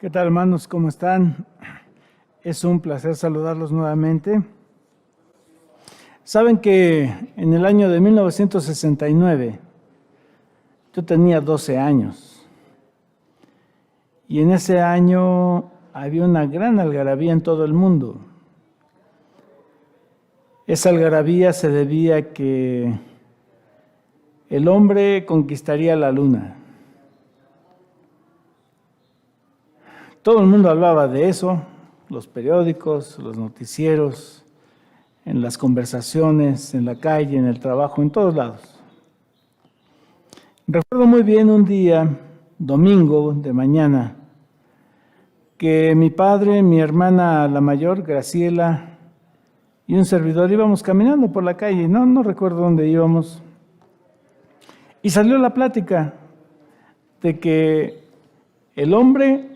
¿Qué tal, hermanos? ¿Cómo están? Es un placer saludarlos nuevamente. Saben que en el año de 1969 yo tenía 12 años y en ese año había una gran algarabía en todo el mundo. Esa algarabía se debía a que el hombre conquistaría la luna. Todo el mundo hablaba de eso, los periódicos, los noticieros, en las conversaciones, en la calle, en el trabajo, en todos lados. Recuerdo muy bien un día, domingo de mañana, que mi padre, mi hermana la mayor, Graciela, y un servidor íbamos caminando por la calle, no recuerdo dónde íbamos, y salió la plática de que el hombre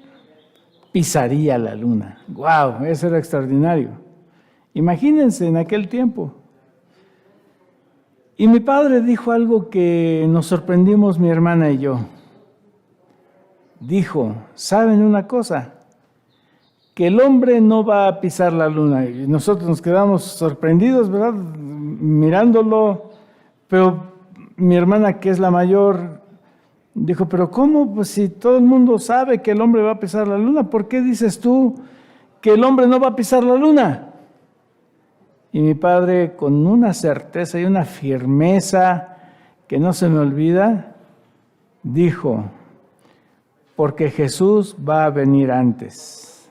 pisaría la luna. ¡Wow! Eso era extraordinario. Imagínense en aquel tiempo. Y mi padre dijo algo que nos sorprendimos mi hermana y yo. Dijo, ¿saben una cosa? Que el hombre no va a pisar la luna. Y nosotros nos quedamos sorprendidos, ¿verdad? Mirándolo. Pero mi hermana, que es la mayor, dijo, ¿pero cómo? Pues si todo el mundo sabe que el hombre va a pisar la luna, ¿por qué dices tú que el hombre no va a pisar la luna? Y mi padre, con una certeza y una firmeza que no se me olvida, dijo, porque Jesús va a venir antes.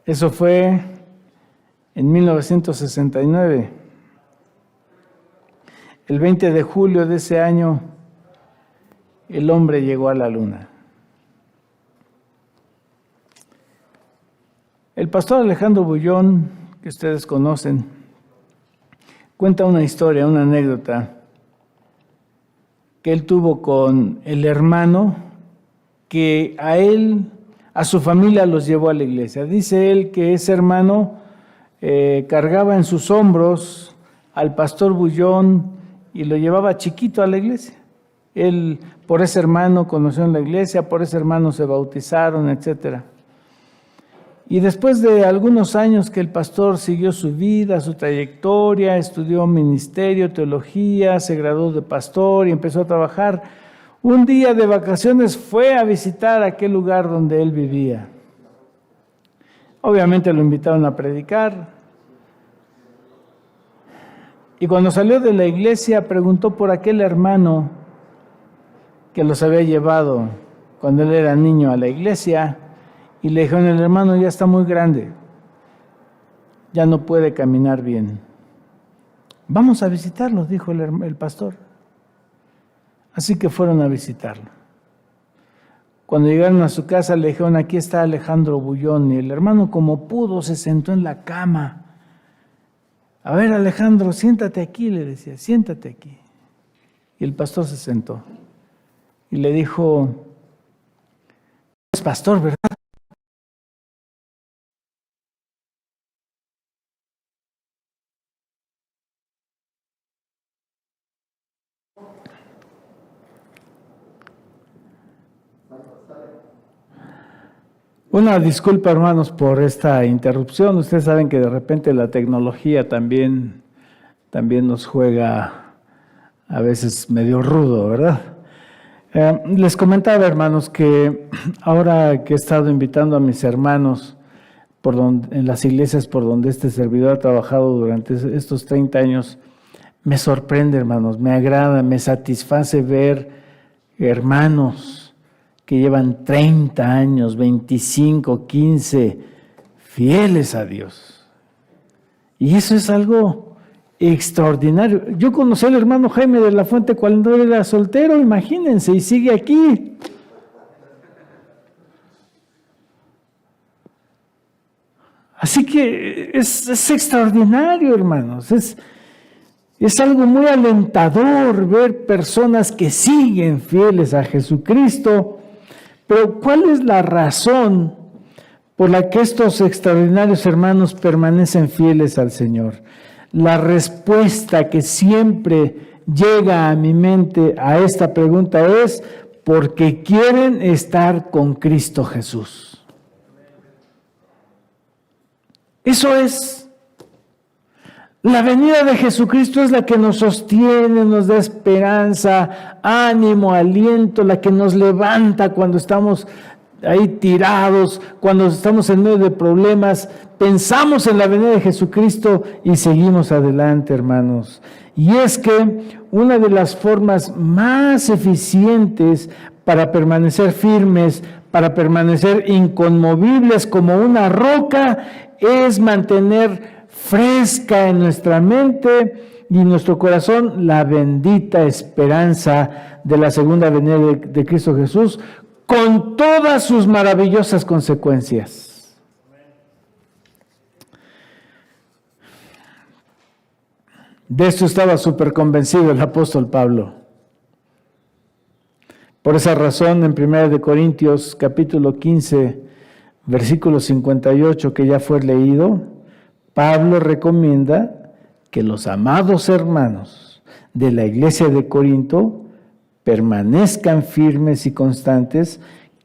Eso fue en 1969. El 20 de julio de ese año, el hombre llegó a la luna. El pastor Alejandro Bullón, que ustedes conocen, cuenta una historia, una anécdota que él tuvo con el hermano que a su familia los llevó a la iglesia. Dice él que ese hermano cargaba en sus hombros al pastor Bullón y lo llevaba chiquito a la iglesia. Él por ese hermano conoció en la iglesia, por ese hermano se bautizaron, etc. Y después de algunos años que el pastor siguió su vida, su trayectoria, estudió ministerio, teología, se graduó de pastor y empezó a trabajar, un día de vacaciones fue a visitar aquel lugar donde él vivía. Obviamente lo invitaron a predicar. Y cuando salió de la iglesia preguntó por aquel hermano que los había llevado cuando él era niño a la iglesia y le dijeron, el hermano ya está muy grande, ya no puede caminar bien. Vamos a visitarlo, dijo el pastor. Así que fueron a visitarlo. Cuando llegaron a su casa le dijeron, aquí está Alejandro Bullón, y el hermano como pudo se sentó en la cama. A ver, Alejandro, siéntate aquí, le decía, siéntate aquí. Y el pastor se sentó y le dijo, es pastor, ¿verdad? Una disculpa, hermanos, por esta interrupción. Ustedes saben que de repente la tecnología también nos juega a veces medio rudo, ¿verdad? Les comentaba, hermanos, que ahora que he estado invitando a mis hermanos en las iglesias por donde este servidor ha trabajado durante estos 30 años, me sorprende, hermanos, me agrada, me satisface ver hermanos que llevan 30 años, 25, 15, fieles a Dios. Y eso es algo extraordinario. Yo conocí al hermano Jaime de la Fuente cuando él era soltero, imagínense, y sigue aquí. Así que es extraordinario, hermanos. Es algo muy alentador ver personas que siguen fieles a Jesucristo. Pero ¿cuál es la razón por la que estos extraordinarios hermanos permanecen fieles al Señor? La respuesta que siempre llega a mi mente a esta pregunta es porque quieren estar con Cristo Jesús. Eso es. La venida de Jesucristo es la que nos sostiene, nos da esperanza, ánimo, aliento, la que nos levanta cuando estamos ahí tirados, cuando estamos en medio de problemas. Pensamos en la venida de Jesucristo y seguimos adelante, hermanos. Y es que una de las formas más eficientes para permanecer firmes, para permanecer inconmovibles como una roca, es mantener fresca en nuestra mente y en nuestro corazón la bendita esperanza de la segunda venida de Cristo Jesús, con todas sus maravillosas consecuencias. De esto estaba súper convencido el apóstol Pablo. Por esa razón, en 1 Corintios capítulo 15, versículo 58, que ya fue leído, Pablo recomienda que los amados hermanos de la iglesia de Corinto permanezcan firmes y constantes,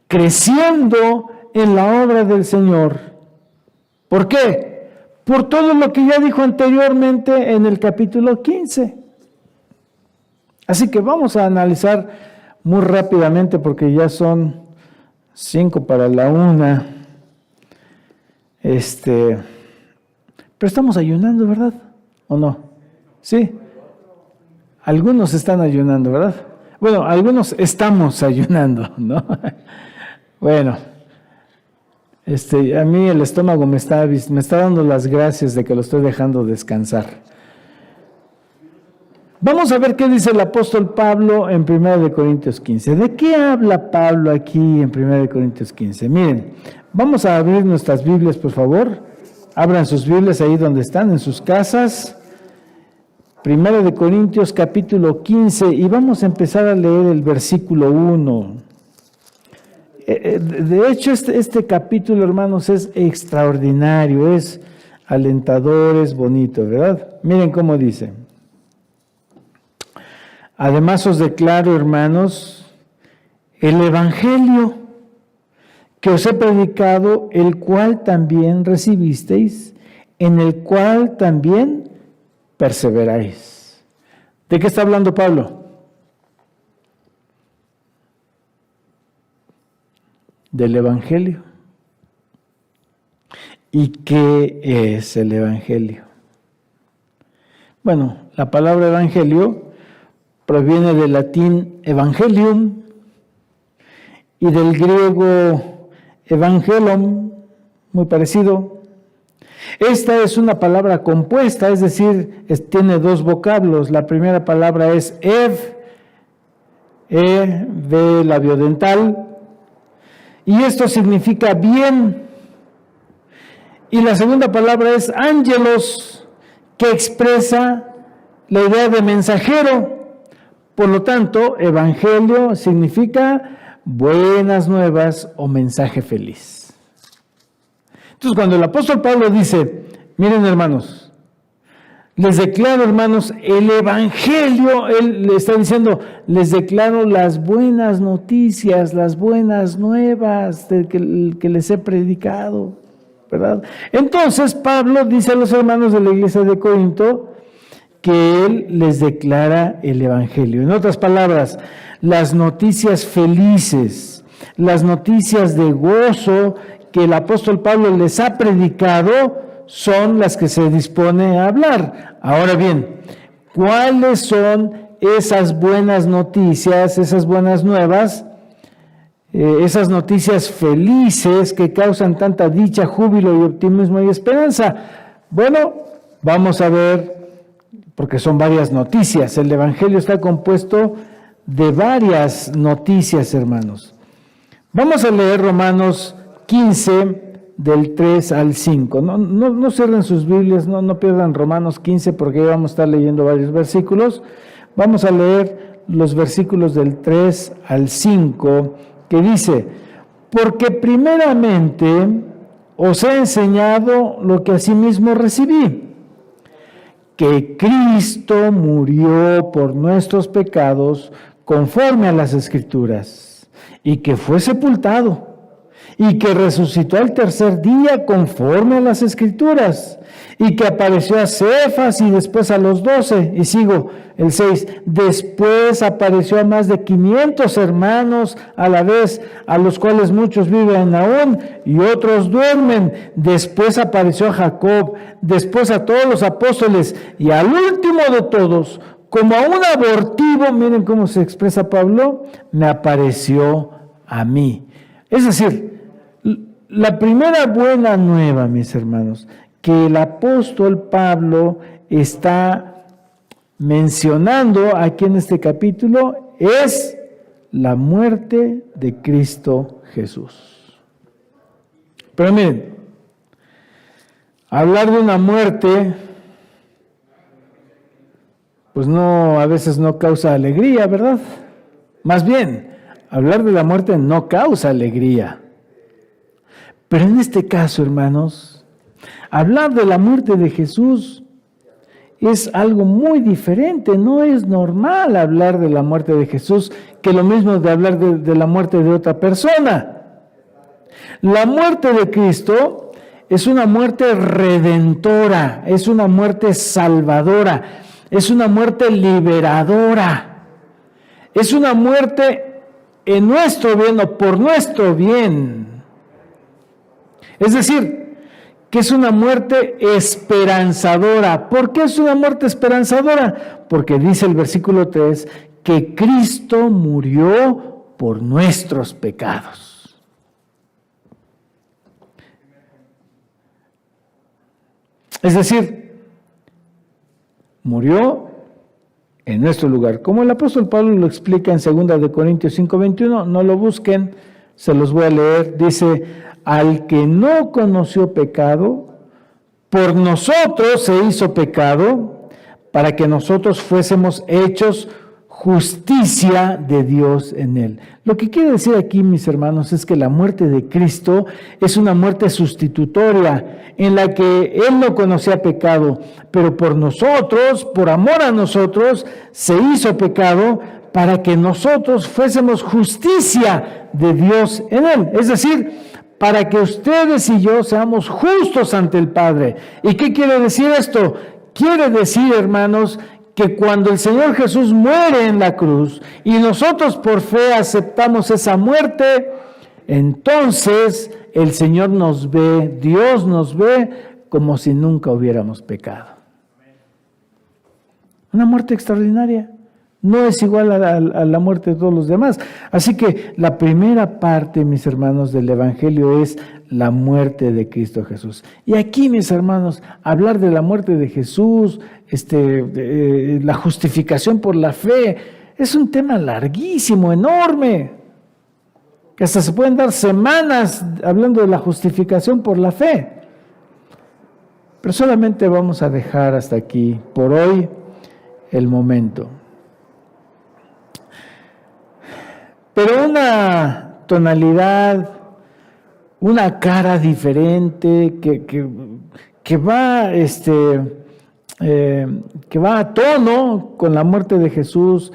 creciendo en la obra del Señor. ¿Por qué? Por todo lo que ya dijo anteriormente en el capítulo 15. Así que vamos a analizar muy rápidamente, porque ya son 1:55. Pero estamos ayunando, ¿verdad? ¿O no? Sí. Algunos están ayunando, ¿verdad? Bueno, algunos estamos ayunando, ¿no? Bueno, a mí el estómago me está dando las gracias de que lo estoy dejando descansar. Vamos a ver qué dice el apóstol Pablo en 1 Corintios 15. ¿De qué habla Pablo aquí en 1 Corintios 15? Miren, vamos a abrir nuestras Biblias, por favor. Abran sus Biblias ahí donde están, en sus casas. 1 Corintios capítulo 15, y vamos a empezar a leer el versículo 1. De hecho, este capítulo, hermanos, es extraordinario, es alentador, es bonito, ¿verdad? Miren cómo dice. Además os declaro, hermanos, el evangelio que os he predicado, el cual también recibisteis, en el cual también perseveráis. ¿De qué está hablando Pablo? Del evangelio. ¿Y qué es el evangelio? Bueno, la palabra evangelio proviene del latín evangelium y del griego evangelon, muy parecido. Esta es una palabra compuesta, es decir, tiene dos vocablos. La primera palabra es de labio dental, y esto significa bien. Y la segunda palabra es ángelos, que expresa la idea de mensajero. Por lo tanto, evangelio significa buenas nuevas o mensaje feliz. Entonces, cuando el apóstol Pablo dice, miren, hermanos, les declaro, hermanos, el evangelio, él le está diciendo, les declaro las buenas noticias, las buenas nuevas que les he predicado, ¿verdad? Entonces, Pablo dice a los hermanos de la iglesia de Corinto que él les declara el evangelio. En otras palabras, las noticias felices, las noticias de gozo que el apóstol Pablo les ha predicado son las que se dispone a hablar. Ahora bien, ¿cuáles son esas buenas noticias, esas buenas nuevas, esas noticias felices que causan tanta dicha, júbilo y optimismo y esperanza? Bueno, vamos a ver, porque son varias noticias. El evangelio está compuesto de varias noticias, hermanos. Vamos a leer Romanos 15, del 3 al 5. No cierren sus Biblias, no pierdan Romanos 15, porque ya vamos a estar leyendo varios versículos. Vamos a leer los versículos del 3 al 5, que dice: porque primeramente os he enseñado lo que asimismo recibí, que Cristo murió por nuestros pecados conforme a las Escrituras, y que fue sepultado, y que resucitó al tercer día conforme a las Escrituras, y que apareció a Cefas y después a los 12, y sigo el 6, después apareció a más de 500 hermanos a la vez, a los cuales muchos viven aún y otros duermen, después apareció a Jacob, después a todos los apóstoles, y al último de todos, como a un abortivo, miren cómo se expresa Pablo, me apareció a mí. Es decir, la primera buena nueva, mis hermanos, que el apóstol Pablo está mencionando aquí en este capítulo es la muerte de Cristo Jesús. Pero miren, hablar de una muerte, pues no, a veces no causa alegría, ¿verdad? Más bien, hablar de la muerte no causa alegría. Pero en este caso, hermanos, hablar de la muerte de Jesús es algo muy diferente. No es normal hablar de la muerte de Jesús que lo mismo de hablar de la muerte de otra persona. La muerte de Cristo es una muerte redentora, es una muerte salvadora, es una muerte liberadora, es una muerte en nuestro bien o por nuestro bien. Es decir, que es una muerte esperanzadora. ¿Por qué es una muerte esperanzadora? Porque dice el versículo 3 que Cristo murió por nuestros pecados. Es decir, murió en nuestro lugar. Como el apóstol Pablo lo explica en 2 de Corintios 5:21, no lo busquen, se los voy a leer. Dice, al que no conoció pecado, por nosotros se hizo pecado, para que nosotros fuésemos hechos justicia de Dios en él. Lo que quiere decir aquí, mis hermanos, es que la muerte de Cristo es una muerte sustitutoria, en la que Él no conocía pecado, pero por nosotros, por amor a nosotros, se hizo pecado para que nosotros fuésemos justicia de Dios en Él. Es decir, para que ustedes y yo seamos justos ante el Padre. ¿Y qué quiere decir esto? Quiere decir, hermanos, que cuando el Señor Jesús muere en la cruz y nosotros por fe aceptamos esa muerte, entonces el Señor nos ve, Dios nos ve como si nunca hubiéramos pecado. Una muerte extraordinaria. No es igual a la muerte de todos los demás. Así que la primera parte, mis hermanos, del Evangelio es la muerte de Cristo Jesús. Y aquí, mis hermanos, hablar de la muerte de Jesús, la justificación por la fe, es un tema larguísimo, enorme, que hasta se pueden dar semanas hablando de la justificación por la fe. Pero solamente vamos a dejar hasta aquí, por hoy, el momento. Pero una tonalidad, una cara diferente que va a tono con la muerte de Jesús,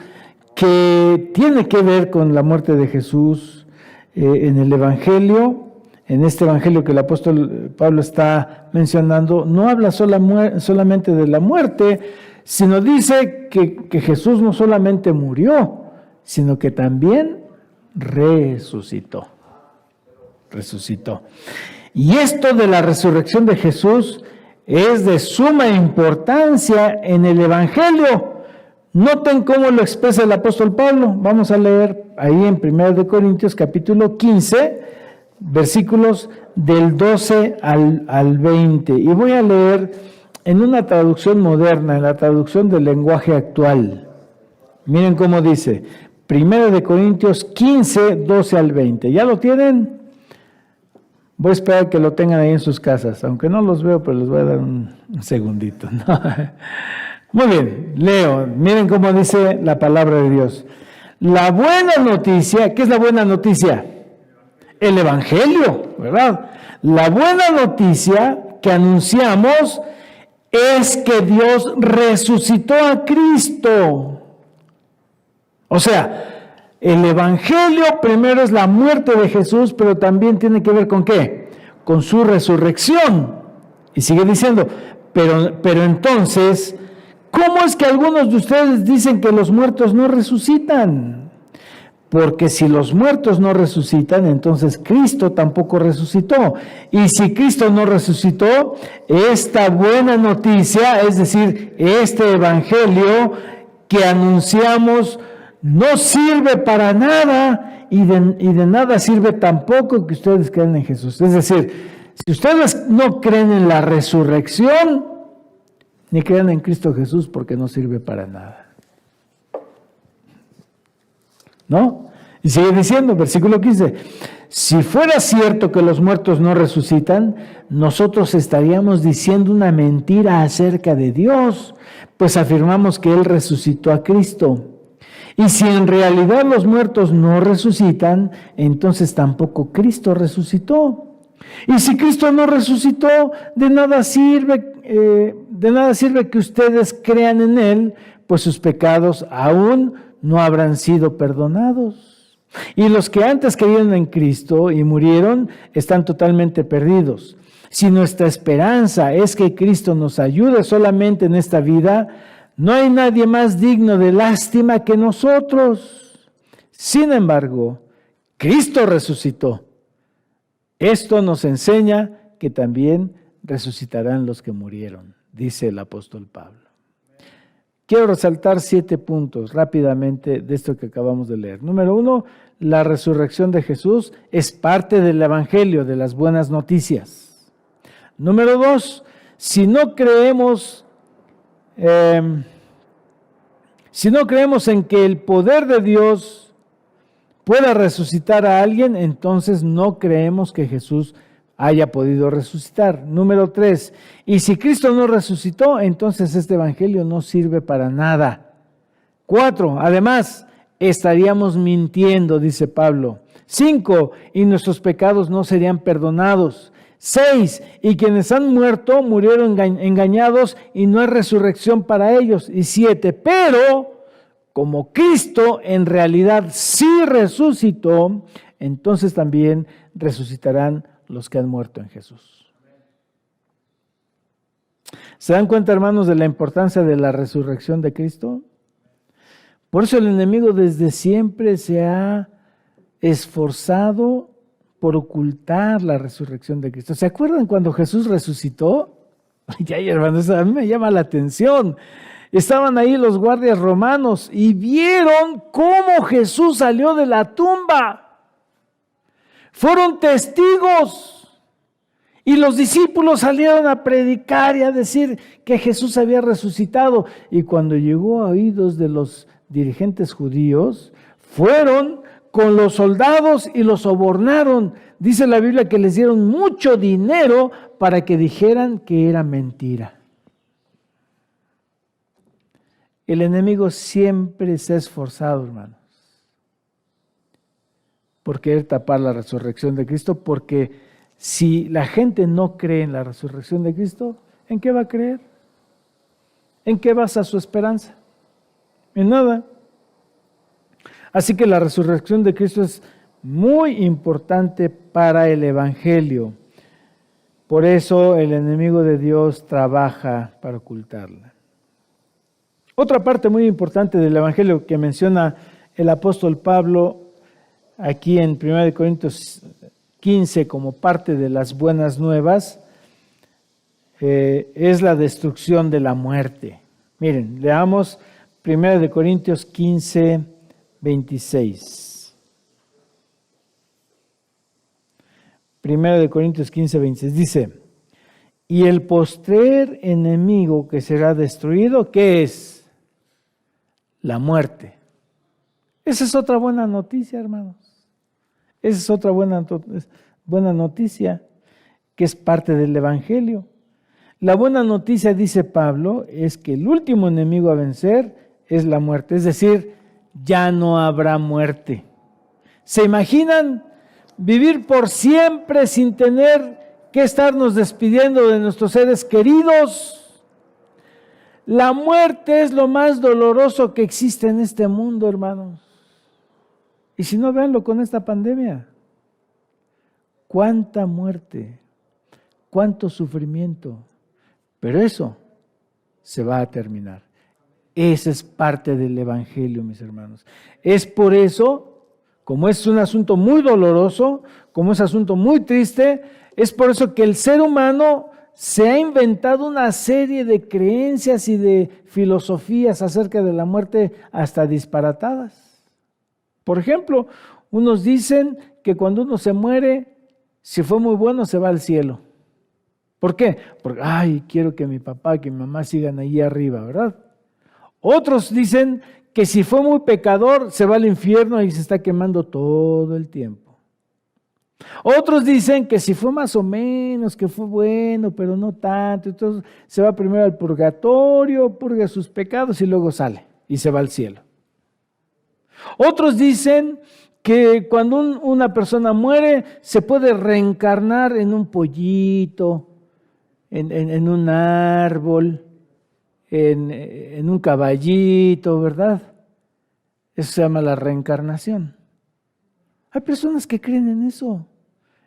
que tiene que ver con la muerte de Jesús en el Evangelio, en este Evangelio que el apóstol Pablo está mencionando, no habla solamente de la muerte, sino dice que Jesús no solamente murió, sino que también resucitó. Y esto de la resurrección de Jesús es de suma importancia en el Evangelio. Noten cómo lo expresa el apóstol Pablo. Vamos a leer ahí en 1 de Corintios capítulo 15, versículos del 12 al 20. Y voy a leer en una traducción moderna, en la traducción del lenguaje actual. Miren cómo dice, 1 de Corintios 15, 12 al 20. ¿Ya lo tienen? Voy a esperar que lo tengan ahí en sus casas, aunque no los veo, pero les voy a dar un segundito. Muy bien, leo. Miren cómo dice la palabra de Dios. La buena noticia, ¿qué es la buena noticia? El Evangelio, ¿verdad? La buena noticia que anunciamos es que Dios resucitó a Cristo. O sea, el Evangelio primero es la muerte de Jesús, pero también tiene que ver ¿con qué? Con su resurrección. Y sigue diciendo, pero entonces, ¿cómo es que algunos de ustedes dicen que los muertos no resucitan? Porque si los muertos no resucitan, entonces Cristo tampoco resucitó. Y si Cristo no resucitó, esta buena noticia, es decir, este evangelio que anunciamos, no sirve para nada y de nada sirve tampoco que ustedes crean en Jesús. Es decir, si ustedes no creen en la resurrección, ni crean en Cristo Jesús, porque no sirve para nada. ¿No? Y sigue diciendo, versículo 15, si fuera cierto que los muertos no resucitan, nosotros estaríamos diciendo una mentira acerca de Dios, pues afirmamos que Él resucitó a Cristo. Y si en realidad los muertos no resucitan, entonces tampoco Cristo resucitó. Y si Cristo no resucitó, de nada sirve que ustedes crean en Él, pues sus pecados aún no habrán sido perdonados. Y los que antes creyeron en Cristo y murieron están totalmente perdidos. Si nuestra esperanza es que Cristo nos ayude solamente en esta vida, no hay nadie más digno de lástima que nosotros. Sin embargo, Cristo resucitó. Esto nos enseña que también resucitarán los que murieron, dice el apóstol Pablo. Quiero resaltar 7 puntos rápidamente de esto que acabamos de leer. Número 1, la resurrección de Jesús es parte del evangelio, de las buenas noticias. Número 2, si no creemos en que el poder de Dios pueda resucitar a alguien, entonces no creemos que Jesús haya podido resucitar. Número 3, y si Cristo no resucitó, entonces este evangelio no sirve para nada. 4, además, estaríamos mintiendo, dice Pablo. 5, y nuestros pecados no serían perdonados. 6, y quienes han muerto murieron engañados y no hay resurrección para ellos. Y 7, pero como Cristo en realidad sí resucitó, entonces también resucitarán los que han muerto en Jesús. ¿Se dan cuenta, hermanos, de la importancia de la resurrección de Cristo? Por eso el enemigo desde siempre se ha esforzado por ocultar la resurrección de Cristo. ¿Se acuerdan cuando Jesús resucitó? Ya, hermanos, a mí me llama la atención. Estaban ahí los guardias romanos y vieron cómo Jesús salió de la tumba. Fueron testigos. Y los discípulos salieron a predicar y a decir que Jesús había resucitado. Y cuando llegó a oídos de los dirigentes judíos, fueron con los soldados y los sobornaron. Dice la Biblia que les dieron mucho dinero para que dijeran que era mentira. El enemigo siempre se ha esforzado, hermanos, por querer tapar la resurrección de Cristo, porque si la gente no cree en la resurrección de Cristo, ¿en qué va a creer? ¿En qué basa su esperanza? En nada. Así que la resurrección de Cristo es muy importante para el evangelio. Por eso el enemigo de Dios trabaja para ocultarla. Otra parte muy importante del evangelio que menciona el apóstol Pablo aquí en 1 Corintios 15 como parte de las buenas nuevas es la destrucción de la muerte. Miren, leamos 1 Corintios 15, 26. 1 Corintios 15, 26 dice: y el postrer enemigo que será destruido, ¿qué es? La muerte. Esa es otra buena noticia, hermanos. Esa es otra buena noticia que es parte del evangelio. La buena noticia, dice Pablo, es que el último enemigo a vencer es la muerte. Es decir, ya no habrá muerte. ¿Se imaginan vivir por siempre sin tener que estarnos despidiendo de nuestros seres queridos? La muerte es lo más doloroso que existe en este mundo, hermanos. Y si no, véanlo con esta pandemia. Cuánta muerte, cuánto sufrimiento. Pero eso se va a terminar. Esa es parte del Evangelio, mis hermanos. Es por eso, como es un asunto muy doloroso, como es un asunto muy triste, es por eso que el ser humano se ha inventado una serie de creencias y de filosofías acerca de la muerte hasta disparatadas. Por ejemplo, unos dicen que cuando uno se muere, si fue muy bueno, se va al cielo. ¿Por qué? Porque, quiero que mi papá, que mi mamá sigan ahí arriba, ¿verdad? Otros dicen que si fue muy pecador, se va al infierno y se está quemando todo el tiempo. Otros dicen que si fue más o menos, que fue bueno, pero no tanto, entonces se va primero al purgatorio, purga sus pecados y luego sale y se va al cielo. Otros dicen que cuando una persona muere, se puede reencarnar en un pollito, en un árbol, en un caballito, ¿verdad? Eso se llama la reencarnación. Hay personas que creen en eso.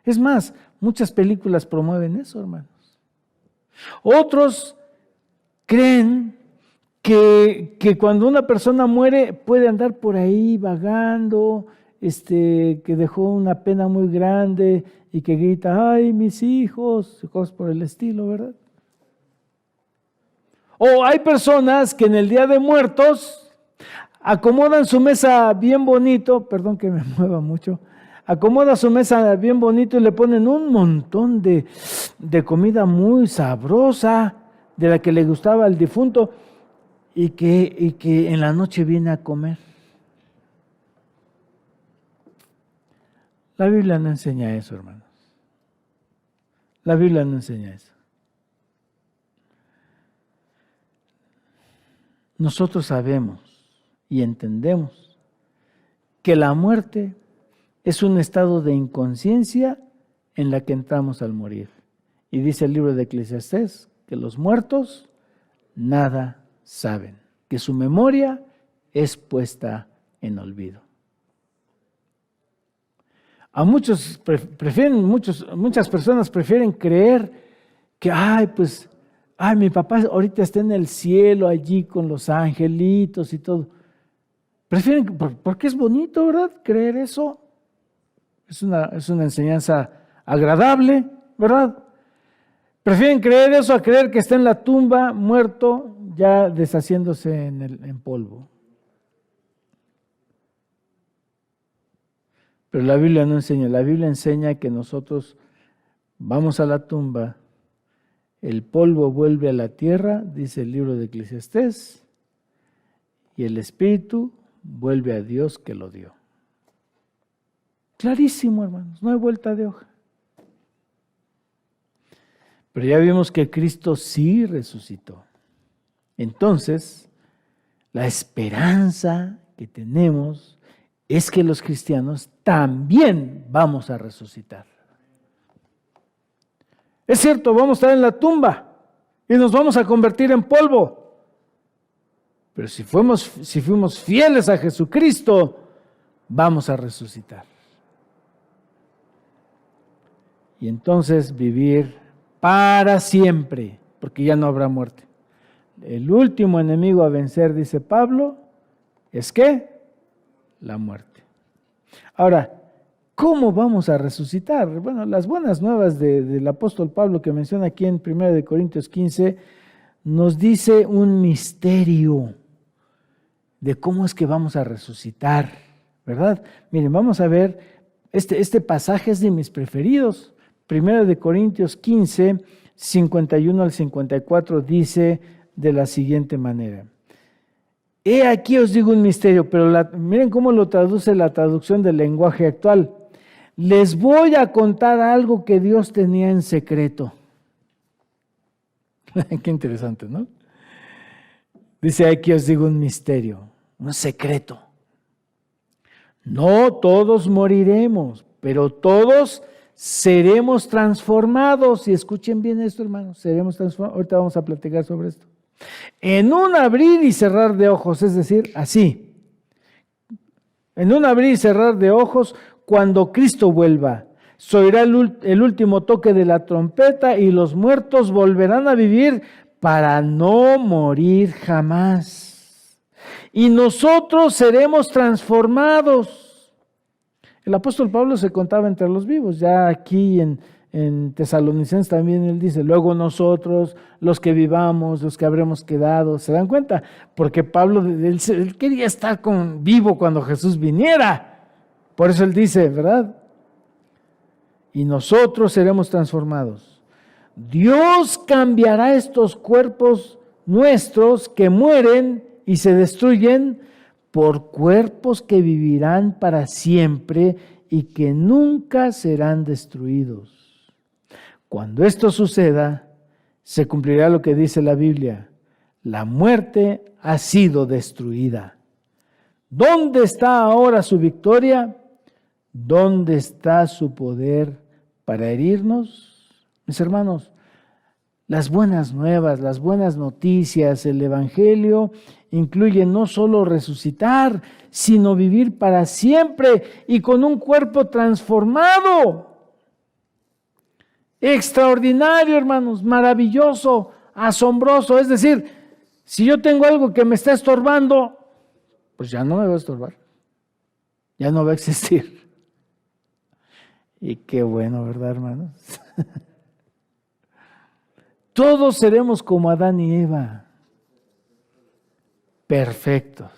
Es más, muchas películas promueven eso, hermanos. Otros creen que cuando una persona muere puede andar por ahí vagando, que dejó una pena muy grande y que grita, ¡ay, mis hijos! Cosas por el estilo, ¿verdad? O hay personas que en el Día de Muertos acomodan su mesa bien bonito, perdón que me mueva mucho, acomoda su mesa bien bonito y le ponen un montón de comida muy sabrosa, de la que le gustaba al difunto, y que en la noche viene a comer. La Biblia no enseña eso, hermanos. La Biblia no enseña eso. Nosotros sabemos y entendemos que la muerte es un estado de inconsciencia en la que entramos al morir. Y dice el libro de Eclesiastés que los muertos nada saben, que su memoria es puesta en olvido. Muchas personas prefieren creer que, mi papá ahorita está en el cielo allí con los angelitos y todo. Prefieren, porque es bonito, ¿verdad? Creer eso. Es una enseñanza agradable, ¿verdad? Prefieren creer eso a creer que está en la tumba, muerto, ya deshaciéndose en polvo. Pero la Biblia no enseña. La Biblia enseña que nosotros vamos a la tumba, el polvo vuelve a la tierra, dice el libro de Eclesiastés, y el espíritu vuelve a Dios que lo dio. Clarísimo, hermanos, no hay vuelta de hoja. Pero ya vimos que Cristo sí resucitó. Entonces, la esperanza que tenemos es que los cristianos también vamos a resucitar. Es cierto, vamos a estar en la tumba y nos vamos a convertir en polvo. Pero si fuimos fieles a Jesucristo, vamos a resucitar. Y entonces vivir para siempre, porque ya no habrá muerte. El último enemigo a vencer, dice Pablo, es ¿qué? La muerte. Ahora, ¿cómo vamos a resucitar? Bueno, las buenas nuevas del apóstol Pablo que menciona aquí en 1 Corintios 15 nos dice un misterio de cómo es que vamos a resucitar, ¿verdad? Miren, vamos a ver, este pasaje es de mis preferidos. 1 Corintios 15, 51 al 54 dice de la siguiente manera. He aquí os digo un misterio, pero miren cómo lo traduce la traducción del lenguaje actual. Les voy a contar algo que Dios tenía en secreto. Qué interesante, ¿no? Dice, aquí os digo un misterio, un secreto. No todos moriremos, pero todos seremos transformados. Y escuchen bien esto, hermanos, seremos transformados. Ahorita vamos a platicar sobre esto. En un abrir y cerrar de ojos, es decir, así. En un abrir y cerrar de ojos, cuando Cristo vuelva, se oirá el último toque de la trompeta y los muertos volverán a vivir para no morir jamás. Y nosotros seremos transformados. El apóstol Pablo se contaba entre los vivos. Ya aquí en Tesalonicenses también él dice, luego nosotros, los que vivamos, los que habremos quedado. ¿Se dan cuenta? Porque Pablo, él quería estar vivo cuando Jesús viniera. Por eso él dice, ¿verdad? Y nosotros seremos transformados. Dios cambiará estos cuerpos nuestros que mueren y se destruyen por cuerpos que vivirán para siempre y que nunca serán destruidos. Cuando esto suceda, se cumplirá lo que dice la Biblia: la muerte ha sido destruida. ¿Dónde está ahora su victoria? ¿Dónde está su poder para herirnos? Mis hermanos, las buenas nuevas, las buenas noticias, el Evangelio incluye no solo resucitar, sino vivir para siempre y con un cuerpo transformado. Extraordinario, hermanos, maravilloso, asombroso. Es decir, si yo tengo algo que me está estorbando, pues ya no me va a estorbar, ya no va a existir. Y qué bueno, ¿verdad, hermanos? Todos seremos como Adán y Eva, perfectos,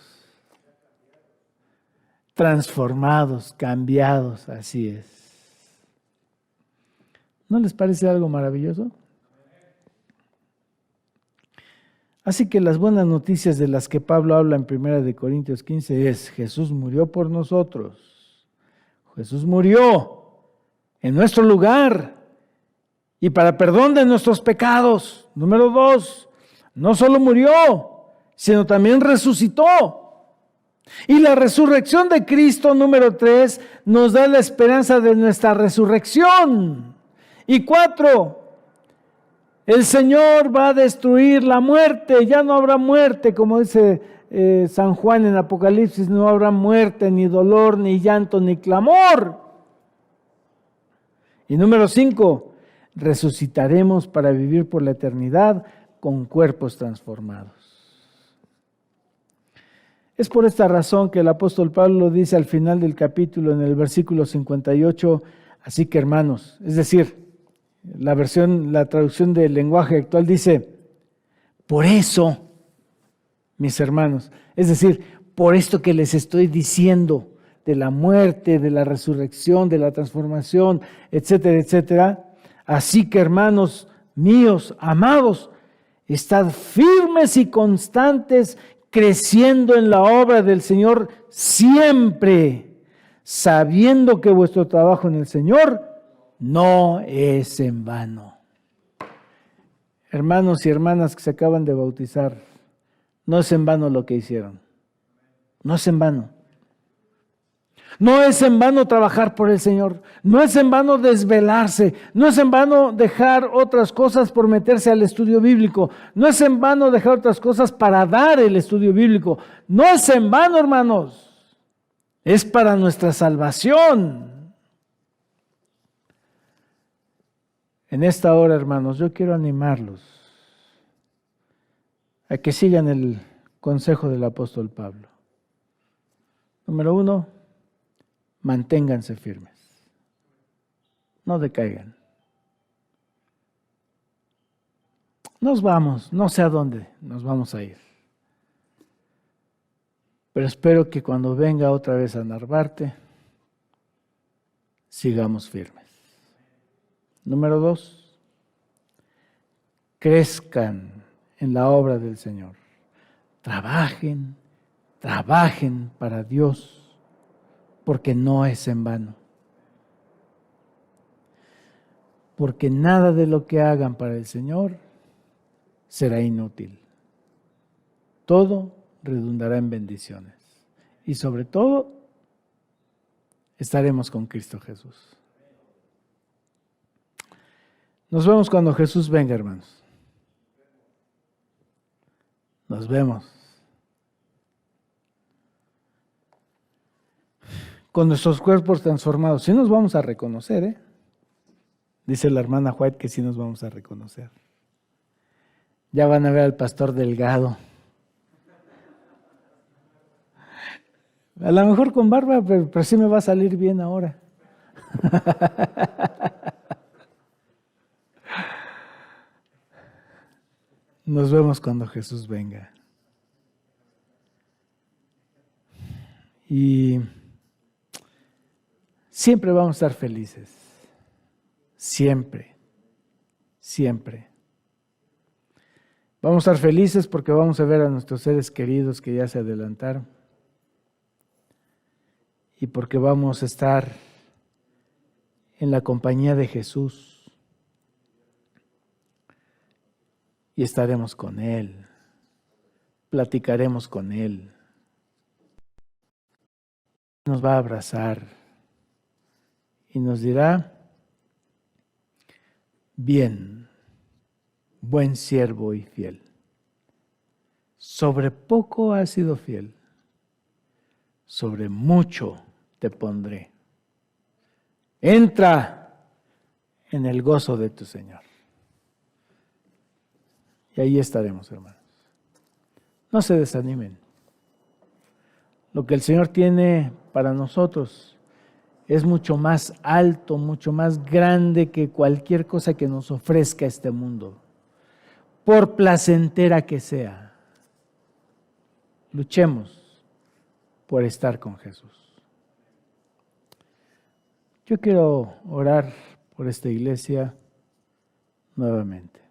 transformados, cambiados, así es. ¿No les parece algo maravilloso? Así que las buenas noticias de las que Pablo habla en 1 Corintios 15 es: Jesús murió por nosotros. Jesús murió en nuestro lugar y para perdón de nuestros pecados. Número 2, no solo murió, sino también resucitó. Y la resurrección de Cristo, número 3, nos da la esperanza de nuestra resurrección. Y 4, el Señor va a destruir la muerte. Ya no habrá muerte, como dice San Juan en Apocalipsis, no habrá muerte, ni dolor, ni llanto, ni clamor. Y número 5, resucitaremos para vivir por la eternidad con cuerpos transformados. Es por esta razón que el apóstol Pablo dice al final del capítulo, en el versículo 58, así que hermanos, es decir, la traducción del lenguaje actual dice, por eso, mis hermanos, es decir, por esto que les estoy diciendo, de la muerte, de la resurrección, de la transformación, etcétera, etcétera. Así que, hermanos míos, amados, estad firmes y constantes, creciendo en la obra del Señor siempre, sabiendo que vuestro trabajo en el Señor no es en vano. Hermanos y hermanas que se acaban de bautizar, no es en vano lo que hicieron. No es en vano. No es en vano trabajar por el Señor, no es en vano desvelarse, no es en vano dejar otras cosas por meterse al estudio bíblico, no es en vano dejar otras cosas para dar el estudio bíblico, no es en vano, hermanos, es para nuestra salvación. En esta hora, hermanos, yo quiero animarlos a que sigan el consejo del apóstol Pablo. Número 1, manténganse firmes, no decaigan. Nos vamos, no sé a dónde nos vamos a ir, pero espero que cuando venga otra vez a Narvarte, sigamos firmes. Número 2, crezcan en la obra del Señor. Trabajen para Dios, porque no es en vano. Porque nada de lo que hagan para el Señor será inútil. Todo redundará en bendiciones. Y sobre todo, estaremos con Cristo Jesús. Nos vemos cuando Jesús venga, hermanos. Nos vemos. Con nuestros cuerpos transformados. Sí nos vamos a reconocer, ¿eh? Dice la hermana White que sí nos vamos a reconocer. Ya van a ver al pastor Delgado. A lo mejor con barba, pero sí me va a salir bien ahora. Nos vemos cuando Jesús venga. Y siempre vamos a estar felices. Siempre. Siempre. Vamos a estar felices porque vamos a ver a nuestros seres queridos que ya se adelantaron. Y porque vamos a estar en la compañía de Jesús. Y estaremos con Él. Platicaremos con Él. Nos va a abrazar. Y nos dirá: bien, buen siervo y fiel. Sobre poco has sido fiel. Sobre mucho te pondré. Entra en el gozo de tu Señor. Y ahí estaremos, hermanos. No se desanimen. Lo que el Señor tiene para nosotros es mucho más alto, mucho más grande que cualquier cosa que nos ofrezca este mundo, por placentera que sea. Luchemos por estar con Jesús. Yo quiero orar por esta iglesia nuevamente.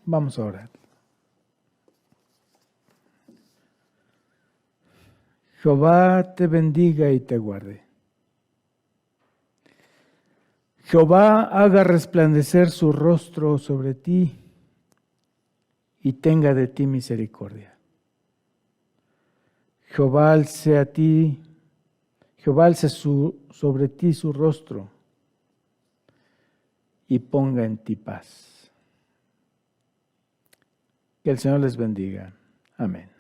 Vamos a orar. Jehová te bendiga y te guarde. Jehová haga resplandecer su rostro sobre ti y tenga de ti misericordia. Jehová alce sobre ti su rostro y ponga en ti paz. Que el Señor les bendiga. Amén.